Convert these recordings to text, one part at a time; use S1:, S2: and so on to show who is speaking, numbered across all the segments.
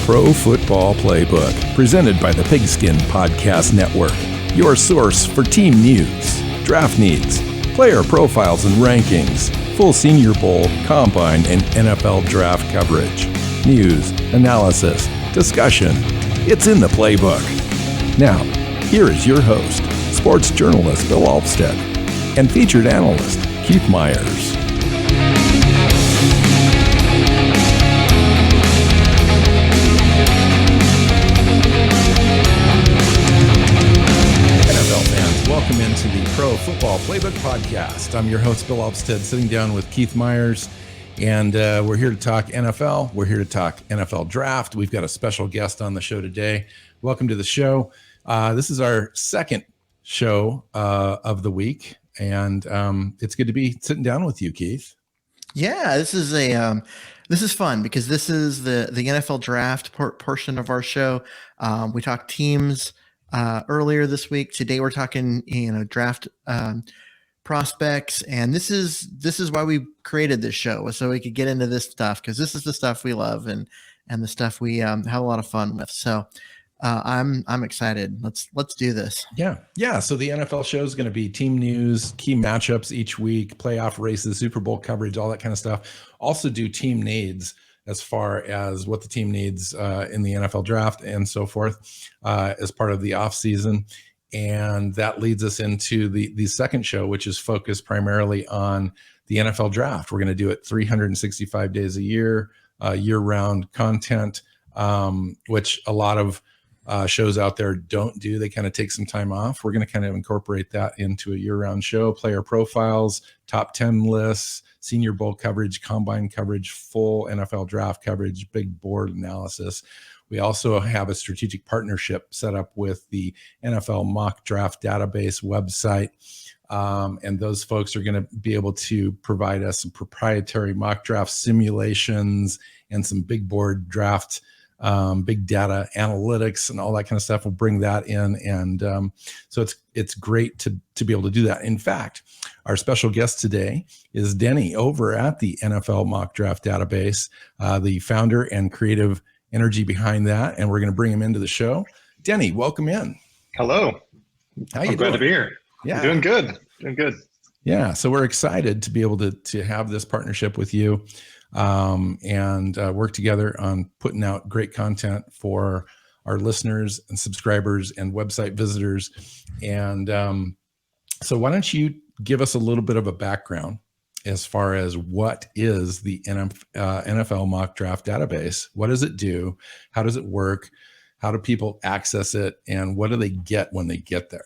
S1: Pro Football Playbook, presented by the Pigskin Podcast Network, your source for team news, draft needs, player profiles and rankings, full Senior Bowl, Combine, and NFL draft coverage, news, analysis, discussion. It's in the playbook. Now, here is your host, sports journalist Bill Alvstad, and featured analyst Keith Myers. Welcome into the Pro Football Playbook podcast. I'm your host, Bill Alvstad, sitting down with Keith Myers, and we're here to talk NFL. We're here to talk NFL draft. We've got a special guest on the show today. Welcome to the show. This is our second show of the week, and it's good to be sitting down with you, Keith.
S2: Yeah, this is fun because this is the NFL draft portion of our show. We talked teams earlier this week. Today we're talking, draft prospects, and this is why we created this show, so we could get into this stuff, because this is the stuff we love and the stuff we have a lot of fun with. So I'm excited. Let's do this.
S1: Yeah. So the NFL show is going to be team news, key matchups each week, playoff races, Super Bowl coverage, all that kind of stuff. Also do team needs, as far as what the team needs in the NFL draft and so forth as part of the offseason. And that leads us into the second show, which is focused primarily on the NFL draft. We're going to do it 365 days a year, year-round content, which a lot of shows out there don't do. They kind of take some time off. We're going to kind of incorporate that into a year-round show, player profiles, top 10 lists, Senior Bowl coverage, Combine coverage, full NFL draft coverage, big board analysis. We also have a strategic partnership set up with the NFL mock draft database website. And those folks are going to be able to provide us some proprietary mock draft simulations and some big board draft, big data analytics and all that kind of stuff. We'll bring that in. And so it's great to be able to do that. In fact, our special guest today is Denny over at the NFL Mock Draft Database, the founder and creative energy behind that. And we're going to bring him into the show. Denny, welcome in.
S3: Hello.
S1: How you
S3: I'm glad to be here.
S1: Yeah.
S3: Doing good.
S1: Yeah. So we're excited to be able to have this partnership with you and work together on putting out great content for our listeners and subscribers and website visitors. And so why don't you give us a little bit of a background as far as what is the NFL Mock Draft Database? What does it do? How does it work? How do people access it? And what do they get when they get there?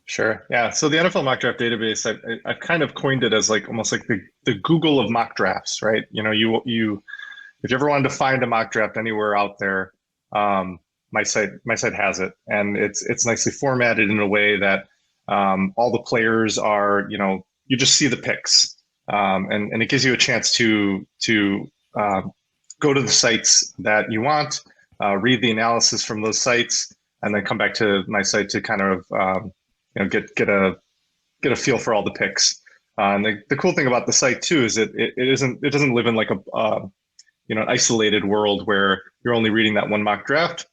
S3: Sure. Yeah. So the NFL Mock Draft Database, I've kind of coined it as almost like the Google of mock drafts, right? You if you ever wanted to find a mock draft anywhere out there, my site has it, and it's nicely formatted in a way that all the players are, you just see the picks, and it gives you a chance to go to the sites that you want, read the analysis from those sites, and then come back to my site to kind of get a feel for all the picks. And the cool thing about the site too is it doesn't live in like an isolated world where you're only reading that one mock draft.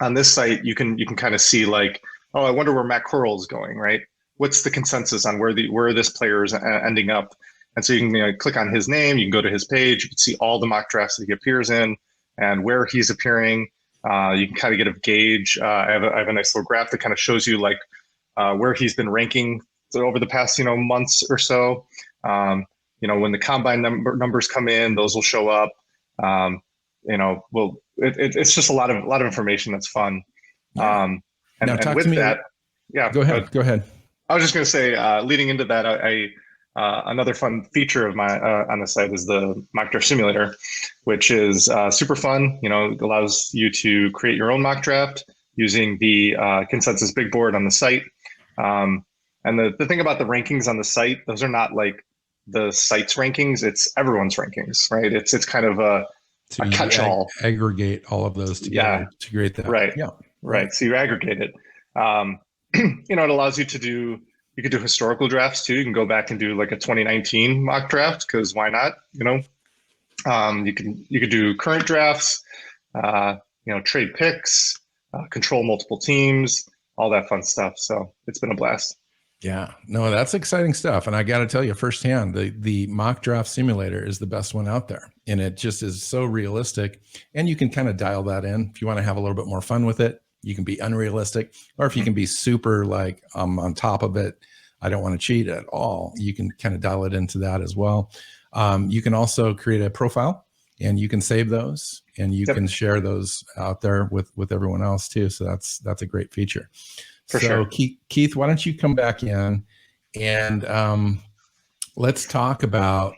S3: On this site, you can kind of see like, oh, I wonder where Matt Corral is going, right? What's the consensus on where this player is ending up? And so you can click on his name, you can go to his page, you can see all the mock drafts that he appears in and where he's appearing. You can kind of get a gauge. I have a nice little graph that kind of shows you like where he's been ranking over the past months or so. When the combine numbers come in, those will show up. It's just a lot of information that's fun.
S1: Now talk to me. Go ahead.
S3: I was just going to say, leading into that, another fun feature of my on the site is the mock draft simulator, which is super fun. It allows you to create your own mock draft using the consensus big board on the site. And the thing about the rankings on the site, those are not like the site's rankings, it's everyone's rankings, right? It's kind of a catch-all.
S1: Aggregate all of those together to create that.
S3: Right. Yeah. Right. So you aggregate it. It allows you you could do historical drafts too. You can go back and do like a 2019 mock draft, because why not? You could do current drafts. trade picks, control multiple teams, all that fun stuff. So it's been a blast.
S1: Yeah, no, that's exciting stuff. And I got to tell you firsthand, the mock draft simulator is the best one out there. And it just is so realistic. And you can kind of dial that in. If you want to have a little bit more fun with it, you can be unrealistic. Or if you can be super like on top of it, I don't want to cheat at all, you can kind of dial it into that as well. You can also create a profile and you can save those and you can share those out there with everyone else too. So that's a great feature.
S3: For sure.
S1: Keith, why don't you come back in and let's talk about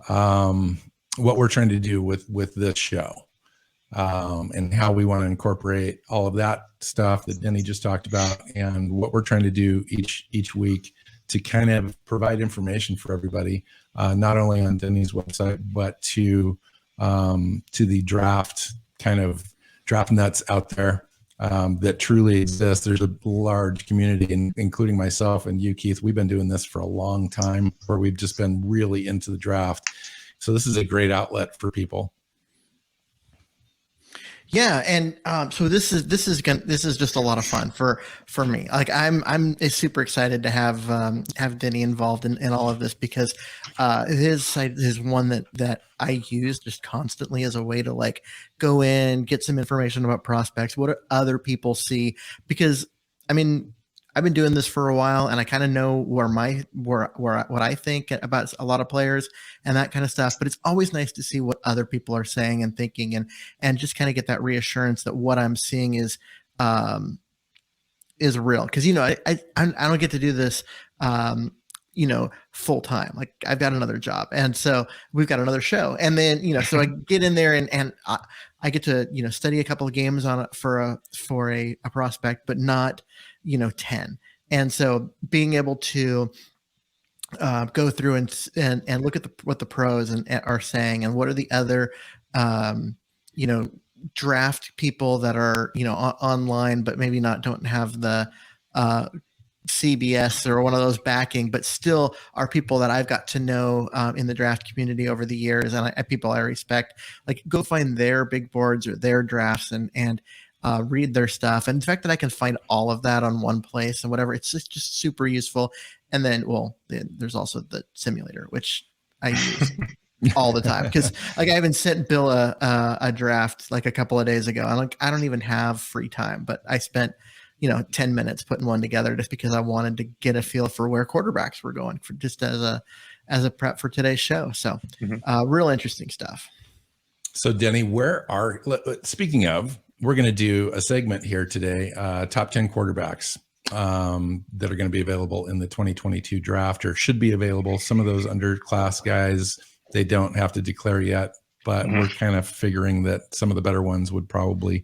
S1: what we're trying to do with this show and how we want to incorporate all of that stuff that Denny just talked about and what we're trying to do each week to kind of provide information for everybody, not only on Denny's website, but to the draft nuts out there. That truly exists. There's a large community, including myself and you, Keith. We've been doing this for a long time where we've just been really into the draft. So this is a great outlet for people.
S2: Yeah, and so this is just a lot of fun for me. Like I'm super excited to have Denny involved in all of this because his site is one that I use just constantly as a way to like go in, get some information about prospects. What do other people see? Because I mean, I've been doing this for a while and I kind of know what I think about a lot of players and that kind of stuff, but it's always nice to see what other people are saying and thinking and just kind of get that reassurance that what I'm seeing is real. Cause I don't get to do this, full time. Like I've got another job. And so we've got another show. And then, so I get in there and I get to, study a couple of games on it for a prospect, but not, 10. And so being able to go through and look at what the pros are saying and what are the other, draft people that are, online, but maybe don't have the, CBS or one of those backing, but still are people that I've got to know in the draft community over the years and people I respect. Like go find their big boards or their drafts and read their stuff. And the fact that I can find all of that on one place and whatever, it's just super useful. And then, there's also the simulator, which I use all the time because like I even sent Bill a draft like a couple of days ago. I'm like, I don't even have free time, but I spent 10 minutes putting one together just because I wanted to get a feel for where quarterbacks were going for just as a prep for today's show. So real interesting stuff.
S1: So Denny, speaking of, we're going to do a segment here today, top 10 quarterbacks that are going to be available in the 2022 draft or should be available. Some of those underclass guys, they don't have to declare yet, but we're kind of figuring that some of the better ones would probably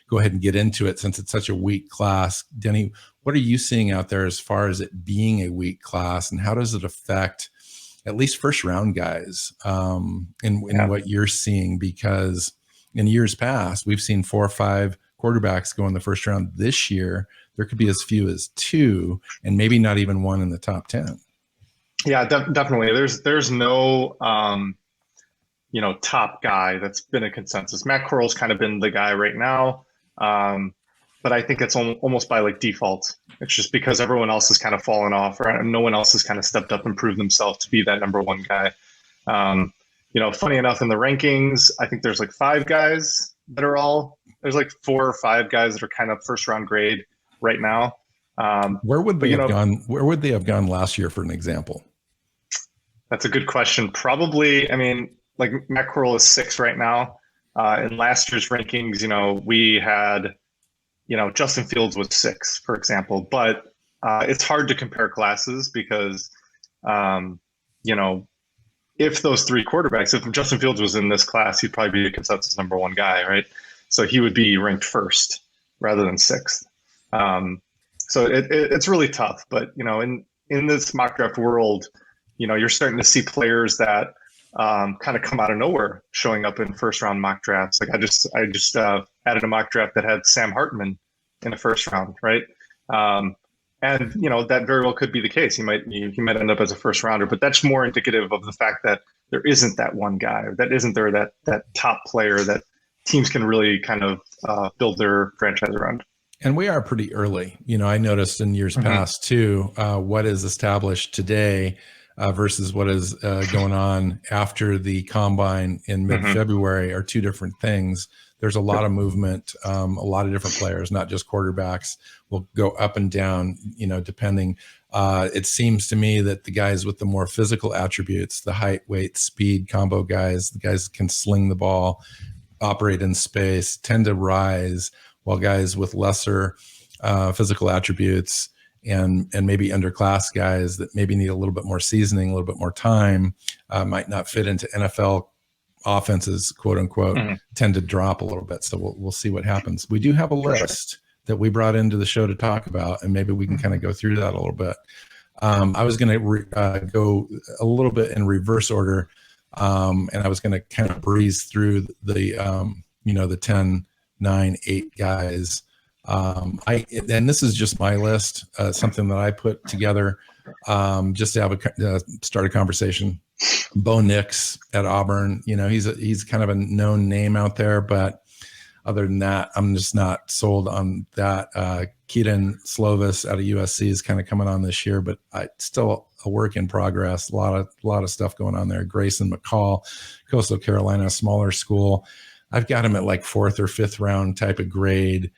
S1: go ahead and get into it since it's such a weak class. Denny, what are you seeing out there as far as it being a weak class and how does it affect at least first round guys in what you're seeing? Because in years past, we've seen 4 or 5 quarterbacks go in the first round. This year, there could be as few as 2 and maybe not even one in the top 10.
S3: Yeah, definitely. There's no, top guy that's been a consensus. Matt Corral's kind of been the guy right now. But I think it's almost by like default. It's just because everyone else has kind of fallen off or no one else has kind of stepped up and proved themselves to be that number one guy. Funny enough in the rankings, I think there's like 5 guys that are there's like 4 or 5 guys that are kind of first round grade right now.
S1: Where would they have gone? Where would they have gone last year for an example?
S3: That's a good question. Probably, like Matt Corral is 6 right now. In last year's rankings, we had, Justin Fields was 6, for example. But it's hard to compare classes because, if those 3 quarterbacks, if Justin Fields was in this class, he'd probably be a consensus number 1 guy, right? So he would be ranked 1st rather than 6th. So it's really tough. But, in this mock draft world, you're starting to see players that kind of come out of nowhere showing up in first round mock drafts. Like I just added a mock draft that had Sam Hartman in the first round, right? And that very well could be the case. He might end up as a first rounder, but that's more indicative of the fact that there isn't that one guy, or that isn't there that top player that teams can really kind of build their franchise around.
S1: And we are pretty early. I noticed in years past too, what is established today versus what is going on after the combine in mid-February are two different things. There's a lot of movement, a lot of different players, not just quarterbacks, will go up and down, depending. It seems to me that the guys with the more physical attributes, the height, weight, speed combo guys, the guys that can sling the ball, operate in space, tend to rise, while guys with lesser physical attributes and maybe underclass guys that maybe need a little bit more seasoning, a little bit more time, might not fit into NFL offenses, quote unquote, tend to drop a little bit. So we'll see what happens. We do have a list that we brought into the show to talk about, and maybe we can kind of go through that a little bit. I was going to go a little bit in reverse order, and I was going to kind of breeze through the 10, 9, 8 guys. And this is just my list, something that I put together just to have start a conversation. Bo Nix at Auburn, he's kind of a known name out there, but other than that, I'm just not sold on that. Keaton Slovis out of USC is kind of coming on this year, but still a work in progress. A lot of stuff going on there. Grayson McCall, Coastal Carolina, smaller school. I've got him at like 4th or 5th round type of grade,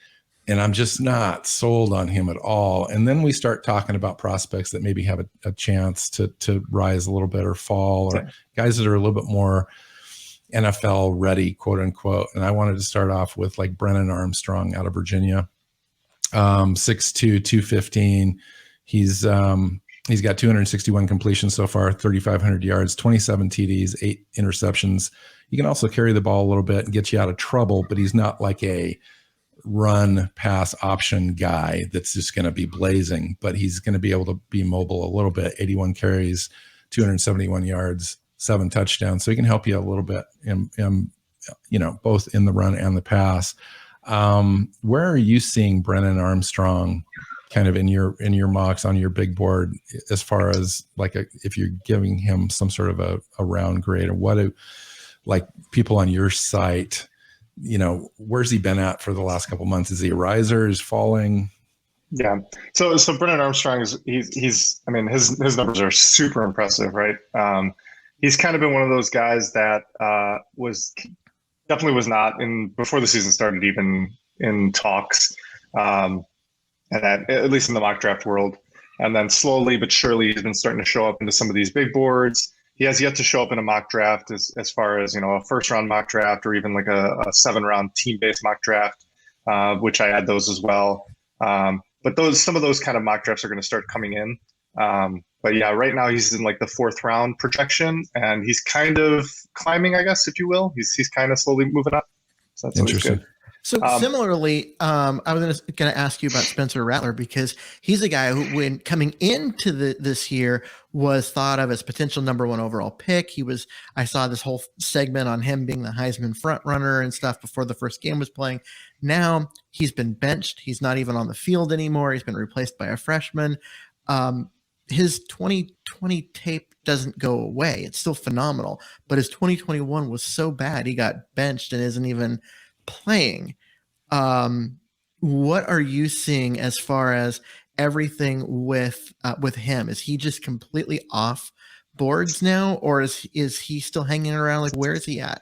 S1: and I'm just not sold on him at all. And then we start talking about prospects that maybe have a chance to rise a little bit or fall, or guys that are a little bit more NFL ready, quote unquote. And I wanted to start off with like Brennan Armstrong out of Virginia, 6'2", 215. He's got 261 completions so far, 3,500 yards, 27 TDs, 8 interceptions. He can also carry the ball a little bit and get you out of trouble, but he's not like a run pass option guy that's just going to be blazing, but he's going to be able to be mobile a little bit. 81 carries, 271 yards, 7 touchdowns. So he can help you a little bit in both in the run and the pass. Where are you seeing Brennan Armstrong kind of in your mocks on your big board, as far as like if you're giving him some sort of a round grade, or what do like people on your site, where's he been at for the last couple of months? Is he a riser? Is falling?
S3: Yeah. So Brennan Armstrong his numbers are super impressive, right? He's kind of been one of those guys that was not in before the season started, even in talks, and that, at least in the mock draft world. And then slowly but surely, he's been starting to show up into some of these big boards. He has yet to show up in a mock draft as far as, a first round mock draft, or even like a 7-round team-based mock draft, which I add those as well. But some of those kind of mock drafts are going to start coming in. But yeah, right now he's in like the 4th round projection, and he's kind of climbing, I guess, if you will. He's kind of slowly moving up. So that's always good.
S2: So similarly, I was going to ask you about Spencer Rattler, because he's a guy who, when coming into this year, was thought of as potential #1 overall pick. I saw this whole segment on him being the Heisman front runner and stuff before the first game was playing. Now he's been benched. He's not even on the field anymore. He's been replaced by a freshman. His 2020 tape doesn't go away. It's still phenomenal, but his 2021 was so bad he got benched and isn't even playing. What are you seeing as far as everything with him? Is he just completely off boards now, or is he still hanging around? Like, where is he at?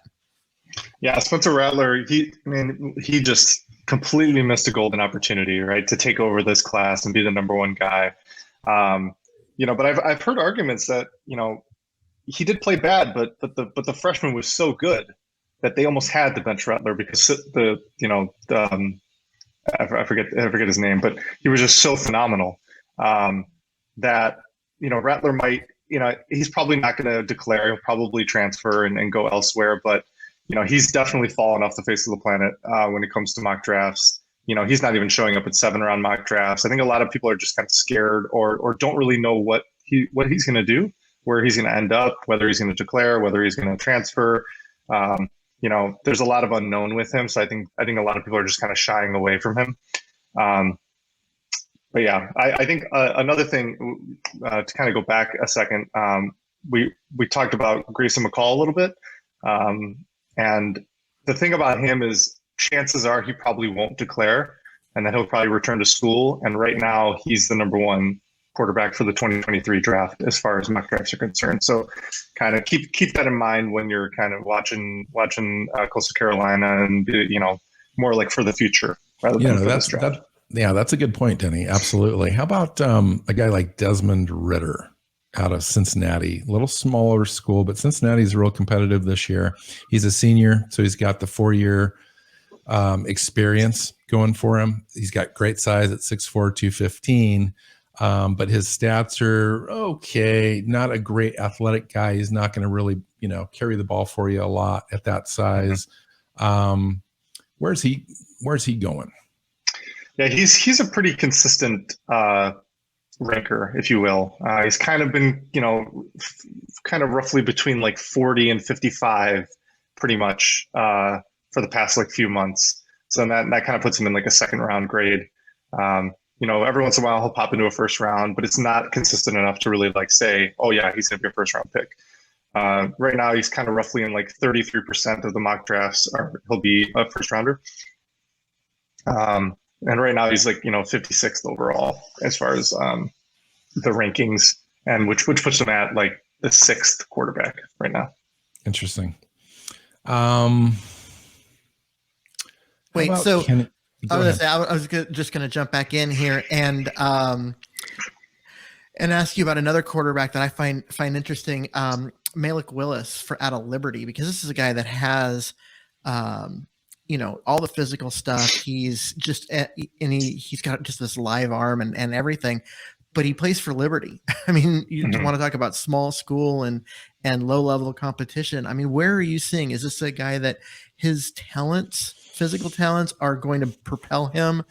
S3: Yeah, Spencer Rattler, he just completely missed a golden opportunity, right, to take over this class and be the #1 guy. But I've heard arguments that, he did play bad, but the freshman was so good that they almost had to bench Rattler, because I forget his name, but he was just so phenomenal that Rattler might, he's probably not going to declare. He'll probably transfer and go elsewhere, but he's definitely fallen off the face of the planet when it comes to mock drafts. He's not even showing up at 7-round mock drafts. I think a lot of people are just kind of scared or don't really know what he's going to do, where he's going to end up, whether he's going to declare, whether he's going to transfer. There's a lot of unknown with him. So I think a lot of people are just kind of shying away from him. But yeah, I think another thing to kind of go back a second, we talked about Grayson Mccall a little bit. And the thing about him is chances are he probably won't declare, and then he'll probably return to school. And right now, he's the number one quarterback for the 2023 draft as far as mock drafts are concerned. So kind of keep that in mind when you're kind of watching Coastal Carolina, and more like for the future rather than for this draft.
S1: That's a good point, Denny. Absolutely. How about a guy like Desmond Ritter out of Cincinnati? A little smaller school, but Cincinnati's real competitive this year. He's a senior, so he's got the 4-year experience going for him. He's got great size at 6'4", 215. But his stats are okay. Not a great athletic guy. He's not going to really, carry the ball for you a lot at that size. Where's he going?
S3: Yeah, he's a pretty consistent ranker, if you will. He's kind of been, kind of roughly between like 40 and 55, pretty much for the past few months. So that kind of puts him in like a second round grade. Every once in a while he'll pop into a first round, but it's not consistent enough to really say, oh yeah, he's going to be a first round pick. Right now he's kind of roughly in 33% of the mock drafts he'll be a first rounder. And right now he's 56th overall as far as the rankings, and which puts him at the 6th quarterback right now.
S1: Interesting.
S2: Wait, so I was just going to jump back in here and ask you about another quarterback that I find interesting, Malik Willis out of Liberty, because this is a guy that has, all the physical stuff. He's just, he's got just this live arm and everything, but he plays for Liberty. I mean, you want to talk about small school and low level competition. I mean, where are you seeing? Is this a guy that his physical talents are going to propel him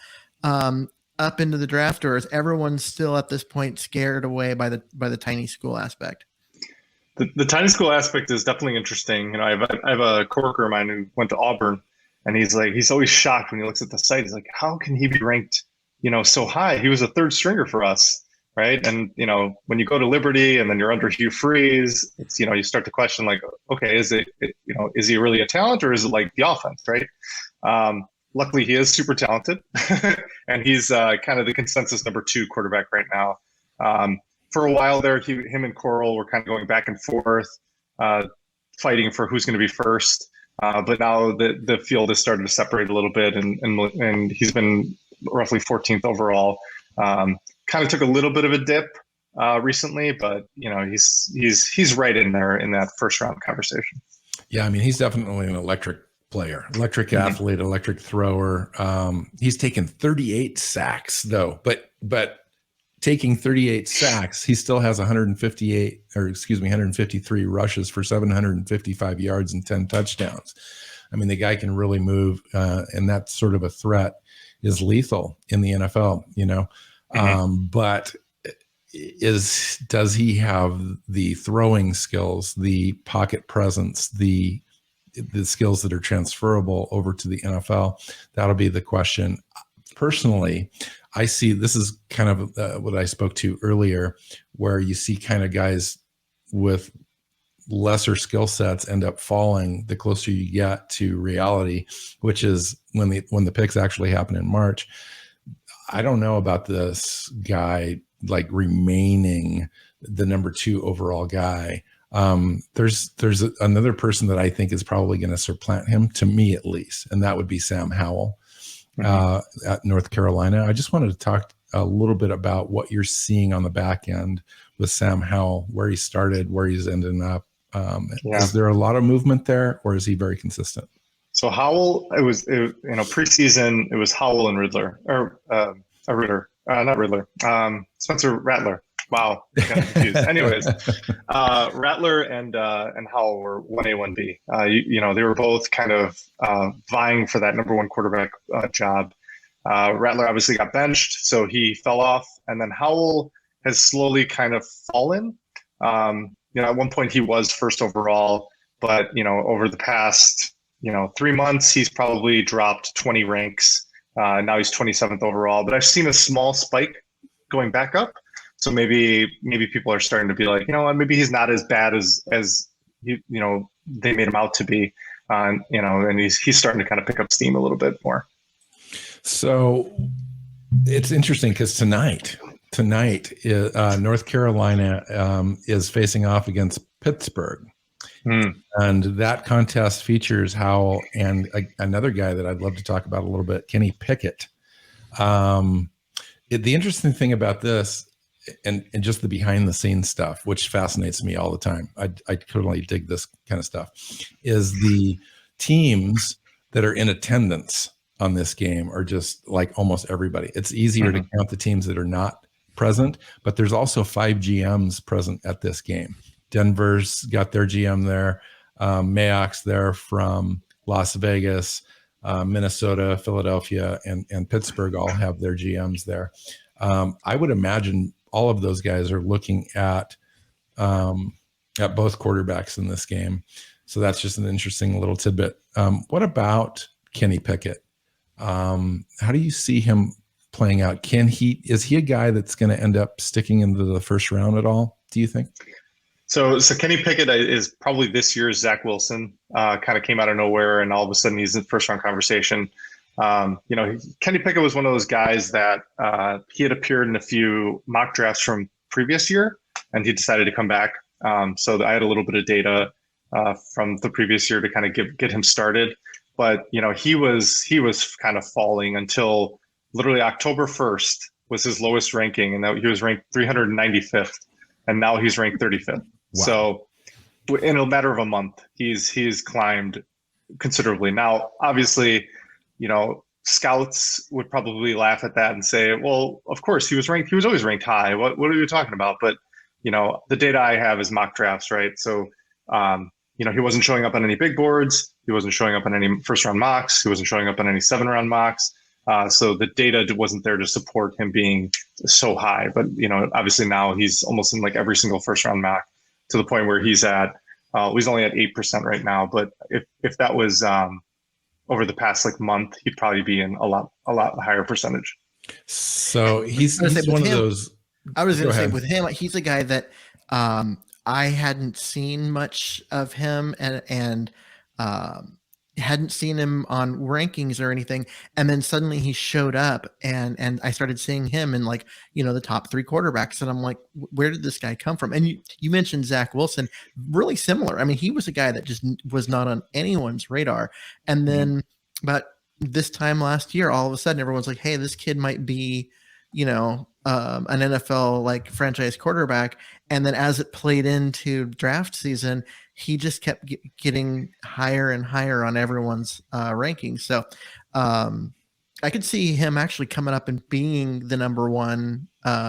S2: up into the draft, or is everyone still at this point scared away by the tiny school aspect?
S3: The tiny school aspect is definitely interesting. I have a coworker of mine who went to Auburn, and he's always shocked when he looks at the site. He's like, how can he be ranked, so high? He was a third stringer for us, right? And when you go to Liberty and then you're under Hugh Freeze, it's you start to question okay, is he really a talent, or is it the offense, right? Luckily, he is super talented, and he's kind of the consensus number 2 quarterback right now. For a while there, him and Coral were kind of going back and forth, fighting for who's going to be first. But now the field has started to separate a little bit, and he's been roughly 14th overall. Kind of took a little bit of a dip recently, but he's right in there in that first round conversation. Yeah,
S1: I mean, he's definitely an electric player, electric athlete, electric thrower. He's taken 38 sacks though, but taking 38 sacks, he still has 153 rushes for 755 yards and 10 touchdowns. I mean, the guy can really move, and that sort of a threat is lethal in the NFL, but does he have the throwing skills, the pocket presence, the skills that are transferable over to the NFL? That'll be the question. Personally, I see this is kind of what I spoke to earlier, where you see kind of guys with lesser skill sets end up falling the closer you get to reality, which is when the picks actually happen in March. I don't know about this guy remaining the number 2 overall guy. There's another person that I think is probably going to supplant him, to me at least, and that would be Sam Howell at North Carolina. I just wanted to talk a little bit about what you're seeing on the back end with Sam Howell, where he started, where he's ending up. Is there a lot of movement there, or is he very consistent?
S3: So Howell, preseason, it was Howell and Riddler, or not Riddler, Spencer Rattler. Wow, I got confused. Anyways, Rattler and Howell were 1A, 1B. They were both kind of vying for that number 1 quarterback job. Rattler obviously got benched, so he fell off, and then Howell has slowly kind of fallen. At one point he was first overall, but over the past 3 months he's probably dropped 20 ranks. Now he's 27th overall, but I've seen a small spike going back up. So maybe people are starting to be like, maybe he's not as bad as they made him out to be. and he's starting to kind of pick up steam a little bit more.
S1: So it's interesting because tonight, North Carolina is facing off against Pittsburgh. And that contest features Howell and another guy that I'd love to talk about a little bit, Kenny Pickett. The interesting thing about this, and just the behind the scenes stuff, which fascinates me all the time, I totally dig this kind of stuff, is the teams that are in attendance on this game are just like almost everybody. It's easier to count the teams that are not present, but there's also 5 GMs present at this game. Denver's got their GM there. Mayock's there from Las Vegas, Minnesota, Philadelphia, and Pittsburgh all have their GMs there. I would imagine all of those guys are looking at both quarterbacks in this game. So that's just an interesting little tidbit. What about Kenny Pickett? How do you see him playing out? Is he a guy that's going to end up sticking into the first round at all, do you think?
S3: So Kenny Pickett is probably this year's Zach Wilson. Kind of came out of nowhere, and all of a sudden he's in first round conversation. Kenny Pickett was one of those guys that he had appeared in a few mock drafts from previous year, and he decided to come back. So I had a little bit of data from the previous year to kind of get him started. But he was kind of falling until literally October 1st was his lowest ranking, and he was ranked 395th, and now he's ranked 35th. Wow. So in a matter of a month, he's climbed considerably. Now, obviously, scouts would probably laugh at that and say, well, of course he was always ranked high. What are you talking about? But, the data I have is mock drafts, right? So, he wasn't showing up on any big boards. He wasn't showing up on any first round mocks. He wasn't showing up on any 7-round mocks. So the data wasn't there to support him being so high. But, obviously now he's almost in like every single first round mock, to the point where he's only at 8% right now. But if that was over the past month, he'd probably be in a lot higher percentage.
S1: So he's one of those.
S2: I was going to say with him, he's a guy that I hadn't seen much of him and hadn't seen him on rankings or anything. And then suddenly he showed up and I started seeing him in the top 3 quarterbacks. And I'm like, where did this guy come from? And you mentioned Zach Wilson, really similar. I mean, he was a guy that just was not on anyone's radar. And then about this time last year, all of a sudden everyone's like, hey, this kid might be, an NFL franchise quarterback. And then as it played into draft season, he just kept getting higher and higher on everyone's rankings. So I could see him actually coming up and being the number 1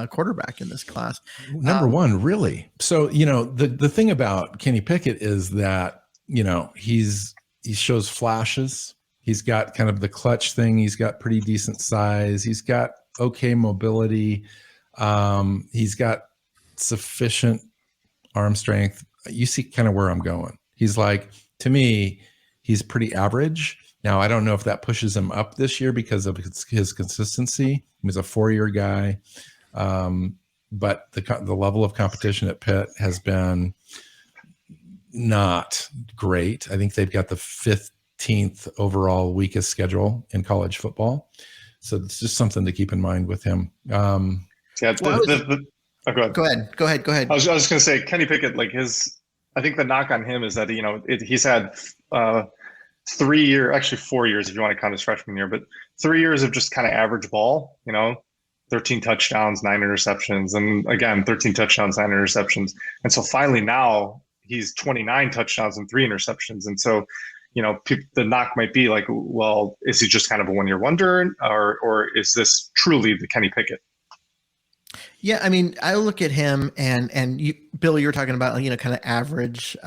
S2: quarterback in this class.
S1: Number 1, really? So, the thing about Kenny Pickett is that, he shows flashes. He's got kind of the clutch thing. He's got pretty decent size. He's got okay mobility. He's got sufficient arm strength. You see kind of where I'm going. He's to me, he's pretty average. Now, I don't know if that pushes him up this year because of his consistency. He was a 4-year guy. But the level of competition at Pitt has been not great. I think they've got the 15th overall weakest schedule in college football. So it's just something to keep in mind with him.
S3: Go ahead.
S2: Go ahead.
S3: I was just going to say, Kenny Pickett, I think the knock on him is that, he's had 3 years, actually 4 years, if you want to count his freshman year, but 3 years of just kind of average ball, 13 touchdowns, 9 interceptions. And again, 13 touchdowns, 9 interceptions. And so finally now he's 29 touchdowns and 3 interceptions. And so, the knock might be well, is he just kind of a 1-year wonder, or is this truly the Kenny Pickett?
S2: Yeah, I mean, I look at him and you, Bill, you were talking about kind of average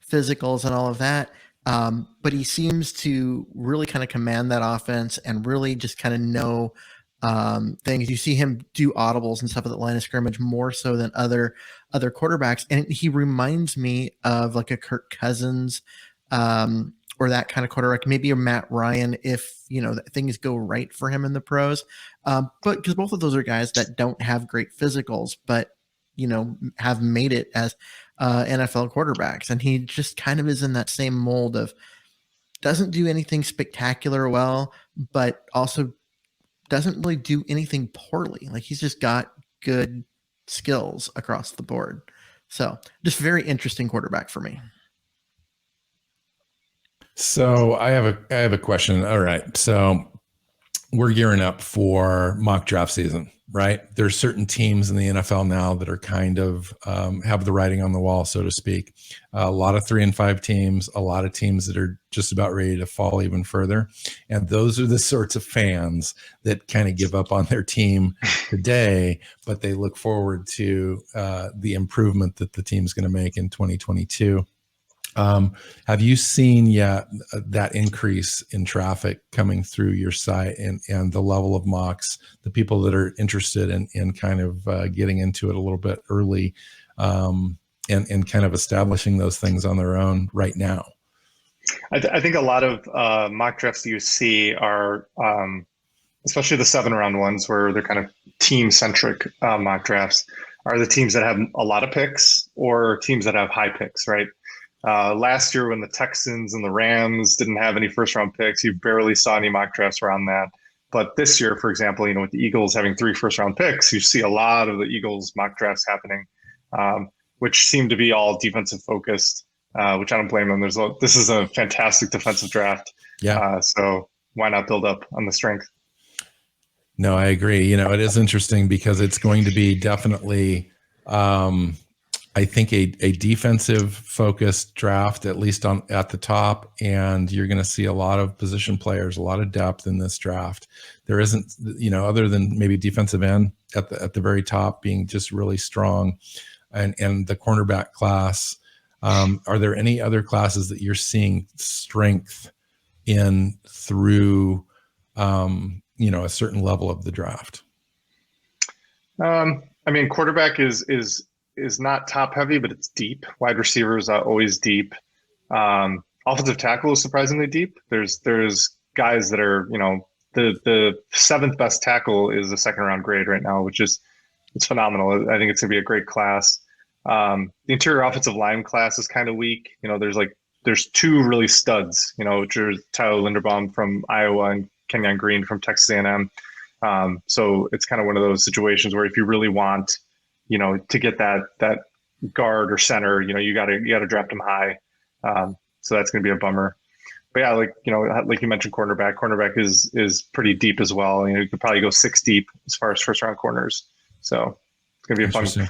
S2: physicals and all of that, but he seems to really kind of command that offense and really just kind of know things. You see him do audibles and stuff at the line of scrimmage more so than other quarterbacks, and he reminds me of a Kirk Cousins. Or that kind of quarterback, maybe a Matt Ryan if, things go right for him in the pros. But because both of those are guys that don't have great physicals, but, have made it as NFL quarterbacks. And he just kind of is in that same mold of, doesn't do anything spectacular well, but also doesn't really do anything poorly. Like he's just got good skills across the board. So just very interesting quarterback for me.
S1: So I have a question. All right. So we're gearing up for mock draft season, right? There's certain teams in the NFL now that are kind of have the writing on the wall, so to speak. A lot of 3 and 5 teams, a lot of teams that are just about ready to fall even further. And those are the sorts of fans that kind of give up on their team today, but they look forward to the improvement that the team's going to make in 2022. Have you seen yet that increase in traffic coming through your site and the level of mocks, the people that are interested in kind of getting into it a little bit early and kind of establishing those things on their own right now?
S3: I think a lot of mock drafts you see are, especially the 7-round ones where they're kind of team-centric mock drafts, are the teams that have a lot of picks or teams that have high picks, right? Last year when the Texans and the Rams didn't have any first round picks, you barely saw any mock drafts around that. But this year, for example, with the Eagles having 3 first round picks, you see a lot of the Eagles mock drafts happening, which seem to be all defensive focused, which I don't blame them. This is a fantastic defensive draft.
S1: Yeah.
S3: So why not build up on the strength?
S1: No, I agree. It is interesting because it's going to be definitely, I think a defensive focused draft, at least at the top, and you're going to see a lot of position players, a lot of depth in this draft. There isn't, other than maybe defensive end at the very top being just really strong, and the cornerback class. Are there any other classes that you're seeing strength in through, a certain level of the draft?
S3: Quarterback is not top heavy, but it's deep. Wide receivers are always deep. Offensive tackle is surprisingly deep. There's guys that are, the 7th best tackle is a 2nd round grade right now, it's phenomenal. I think it's gonna be a great class. The interior offensive line class is kind of weak. There's 2 really studs, which are Tyler Linderbaum from Iowa and Kenyon Green from Texas A&M. So it's kind of one of those situations where if you really want, to get that guard or center, you gotta draft them high. So that's going to be a bummer. But yeah, like you mentioned, cornerback is pretty deep as well. You could probably go 6 deep as far as first round corners. So it's going to be a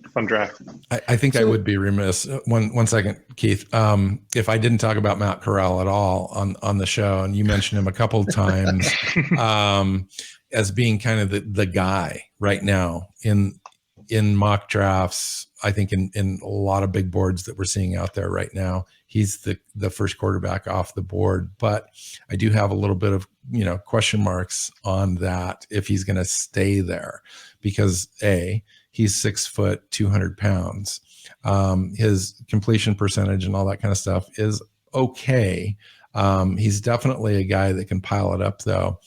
S3: fun draft.
S1: I think I would be remiss. One second, Keith. If I didn't talk about Matt Corral at all on the show, and you mentioned him a couple of times as being kind of the guy right now in mock drafts, I think in a lot of big boards that we're seeing out there right now, he's the first quarterback off the board. But I do have a little bit of, question marks on that if he's going to stay there, because he's 6 foot, 200 pounds. His completion percentage and all that kind of stuff is okay. He's definitely a guy that can pile it up though.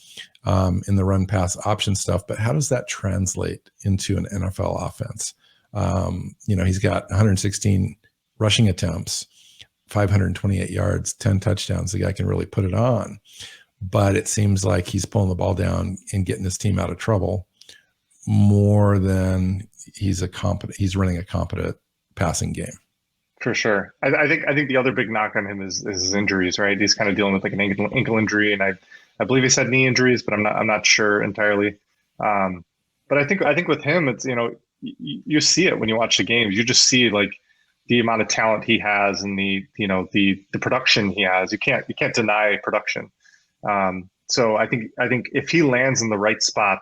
S1: In the run pass option stuff, but how does that translate into an NFL offense? He's got 116 rushing attempts, 528 yards, 10 touchdowns. The guy can really put it on, but it seems like he's pulling the ball down and getting his team out of trouble more than he's running a competent passing game.
S3: For sure. I think the other big knock on him is his injuries, right? He's kind of dealing with like an ankle injury, and I believe he's had knee injuries, but I'm not sure entirely. But I think with him, it's, you see it when you watch the games. You just see like the amount of talent he has and the production he has. You can't deny production. So I think if he lands in the right spot,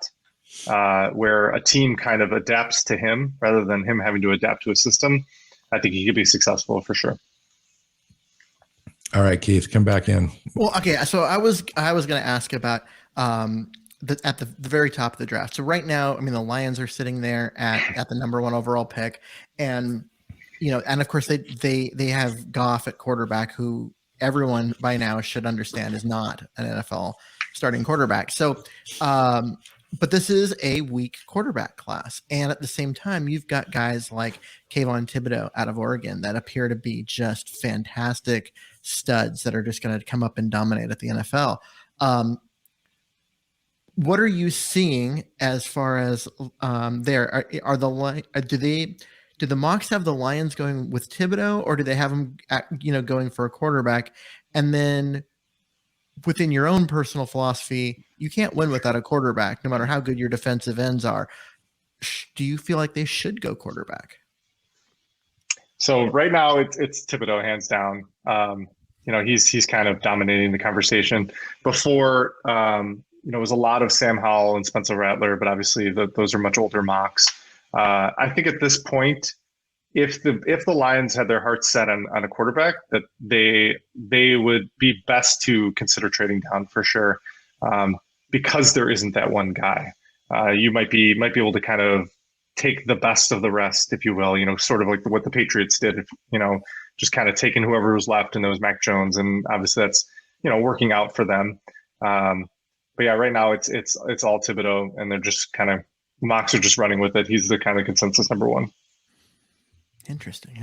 S3: where a team kind of adapts to him rather than him having to adapt to a system, I think he could be successful for sure.
S1: All right, Keith, come back in.
S2: Well, okay. So I was going to ask about at the very top of the draft. So right now, the Lions are sitting there at the number 1 overall pick, and and of course they have Goff at quarterback, who everyone by now should understand is not an NFL starting quarterback. So, but this is a weak quarterback class, and at the same time, you've got guys like Kayvon Thibodeau out of Oregon that appear to be just fantastic studs that are just going to come up and dominate at the NFL. What are you seeing as far as there? Do the mocks have the Lions going with Thibodeau, or do they have them going for a quarterback? And then within your own personal philosophy, you can't win without a quarterback, no matter how good your defensive ends are. Do you feel like they should go quarterback?
S3: So right now it's Thibodeau hands down. He's kind of dominating the conversation. Before, it was a lot of Sam Howell and Spencer Rattler, but obviously those are much older mocks. I think at this point, if the Lions had their hearts set on a quarterback, that they would be best to consider trading down for sure, because there isn't that one guy. You might be able to kind of take the best of the rest, if you will, sort of like what the Patriots did, just kind of taking whoever was left, and there was Mac Jones, and obviously that's working out for them. But yeah, right now it's all Thibodeau, and they're just kind of mocks are just running with it. He's the kind of consensus number one.
S2: Interesting.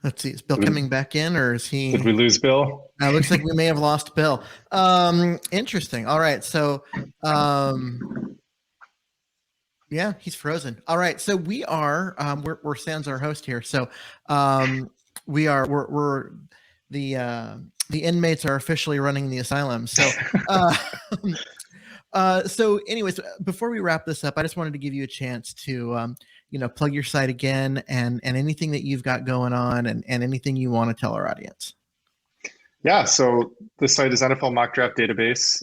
S2: Let's see. Is Bill coming back in, or is he?
S3: Did we lose Bill?
S2: Looks like we may have lost Bill. Interesting. All right. So, yeah, he's frozen. All right. So we are. We're Sans our host here. So, we're the inmates are officially running the asylum. So, so anyways, before we wrap this up, I just wanted to give you a chance to, plug your site again and anything that you've got going on and anything you want to tell our audience.
S3: Yeah. So the site is NFL Mock Draft Database.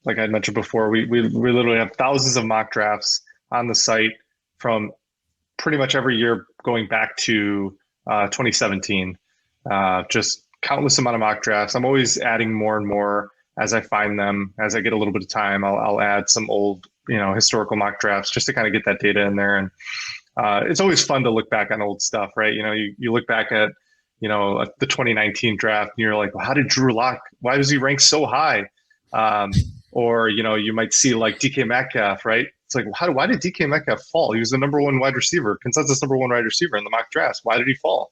S3: Like I mentioned before, we literally have thousands of mock drafts on the site from pretty much every year going back to 2017. Just countless amount of mock drafts. I'm always adding more and more as I find them. As I get a little bit of time, I'll add some old, historical mock drafts just to kind of get that data in there. And it's always fun to look back on old stuff, right? You look back at, the 2019 draft, and you're like, well, how did Drew Lock? Why was he ranked so high? Or you might see like DK Metcalf, right? It's like, why did DK Metcalf fall? He was the number one wide receiver, consensus number one wide receiver in the mock drafts. Why did he fall?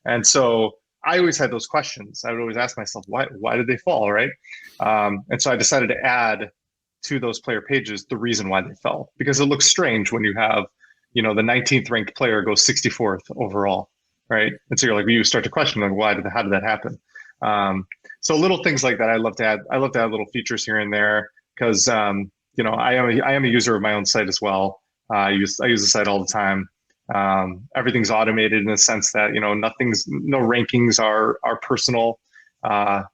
S3: And so I always had those questions. I would always ask myself, why did they fall, right? And so I decided to add to those player pages the reason why they fell, because it looks strange when you have, the 19th ranked player go 64th overall, right? And so you're like, you start to question, like, how did that happen? So little things like that, I love to add little features here and there, because I am a user of my own site as well. I use the site all the time. Everything's automated in the sense that no rankings are personal.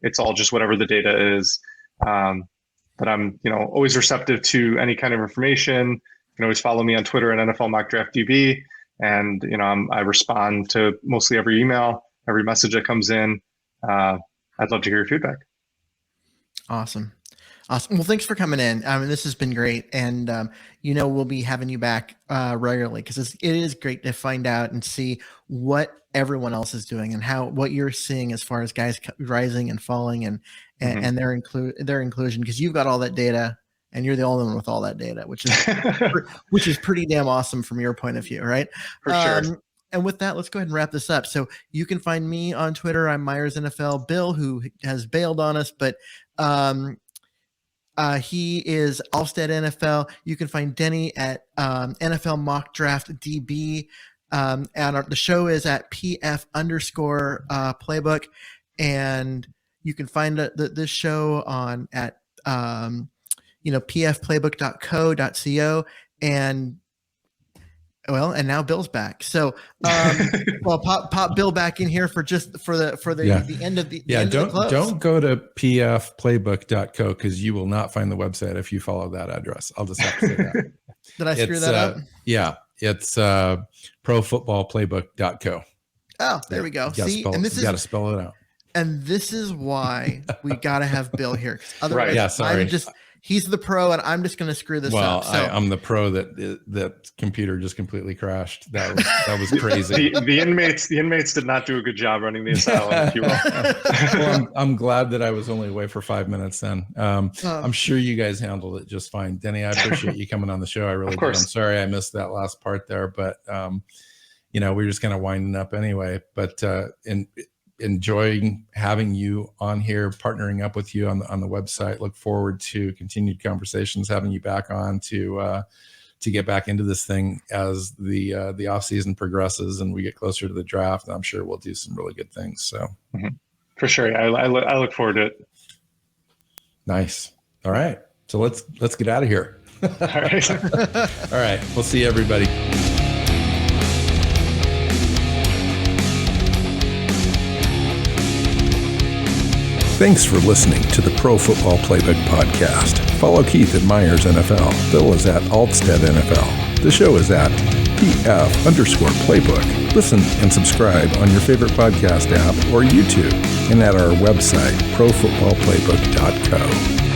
S3: It's all just whatever the data is. But I'm always receptive to any kind of information. You can always follow me on Twitter at NFL Mock Draft DB, and I respond to mostly every email, every message that comes in. I'd love to hear your feedback.
S2: Awesome. Well, thanks for coming in. This has been great. And, we'll be having you back regularly, because it is great to find out and see what everyone else is doing and what you're seeing as far as guys rising and falling and their inclusion, because you've got all that data and you're the only one with all that data, which is pretty damn awesome from your point of view. Right.
S3: For sure.
S2: And with that, let's go ahead and wrap this up. So you can find me on Twitter. I'm Myers NFL. Bill, who has bailed on us, but, he is Alvstad NFL. You can find Denny at NFL Mock Draft DB. And the show is at PF_Playbook. And you can find this show on at pfplaybook.co.co. And now Bill's back. So, pop Bill back in here for the end of the end of the close.
S1: Don't go to pfplaybook.co, because you will not find the website if you follow that address. I'll just have to say that.
S2: Did I screw that up?
S1: Yeah, it's profootballplaybook.co.
S2: Oh, there we go.
S1: See, and you got to spell it out.
S2: And this is why we got to have Bill here. Otherwise,
S1: right. Yeah, sorry.
S2: he's the pro, and I'm just going to screw this up. So
S1: I'm the pro that computer just completely crashed. That was crazy.
S3: the inmates did not do a good job running the asylum, if you will.
S1: Well, I'm glad that I was only away for 5 minutes then. I'm sure you guys handled it just fine. Denny, I appreciate you coming on the show. I really did. I'm sorry I missed that last part there, but we're just kind of winding up anyway. But enjoying having you on here, partnering up with you on the website. Look forward to continued conversations, having you back on to get back into this thing as the off season progresses and we get closer to the draft. I'm sure we'll do some really good things. So
S3: for sure, I look forward to it.
S1: Nice. All right, so let's get out of here.
S3: All right.
S1: All right. We'll see everybody. Thanks for listening to the Pro Football Playbook podcast. Follow Keith at Myers NFL. Phil is at Alvstad NFL. The show is at PF_Playbook. Listen and subscribe on your favorite podcast app or YouTube and at our website, profootballplaybook.co.